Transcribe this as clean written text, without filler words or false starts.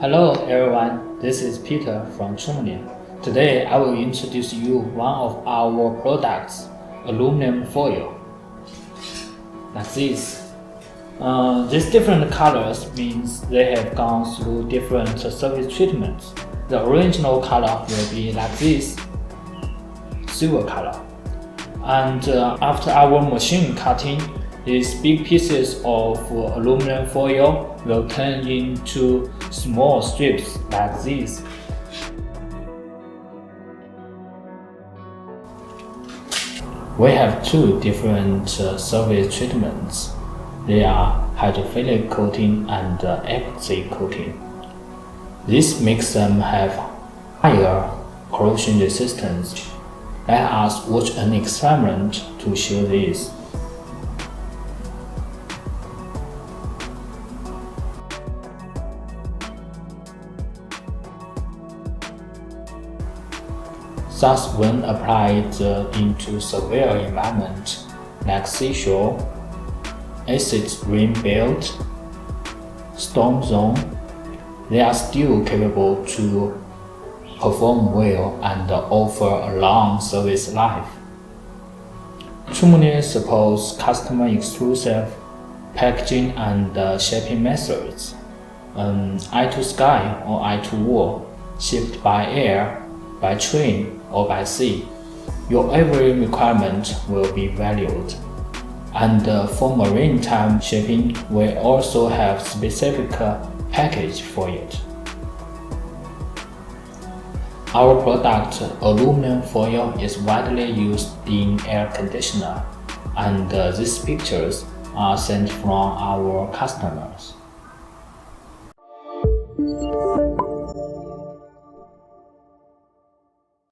Hello everyone, this is Peter from Trumony. Today I will introduce you one of our products, aluminum foil. Like this. These different colors means they have gone through different surface treatments. The original color will be like this, silver color. And after our machine cutting, these big pieces of aluminum foil will turn into small strips like this. We have two different surface treatments. They are hydrophilic coating and epoxy coating. This makes them have higher corrosion resistance. Let us watch an experiment to show this. Thus, when applied into severe environment like seashore, acid rain belt, storm zone, they are still capable to perform well and offer a long service life. Trumony supports customer-exclusive packaging and shipping methods, eye to sky or eye to wall, shipped by air, by train, or by sea. Your every requirement will be valued. And for maritime shipping, we also have specific package for it. Our product, aluminum foil, is widely used in air conditioner, and these pictures are sent from our customers.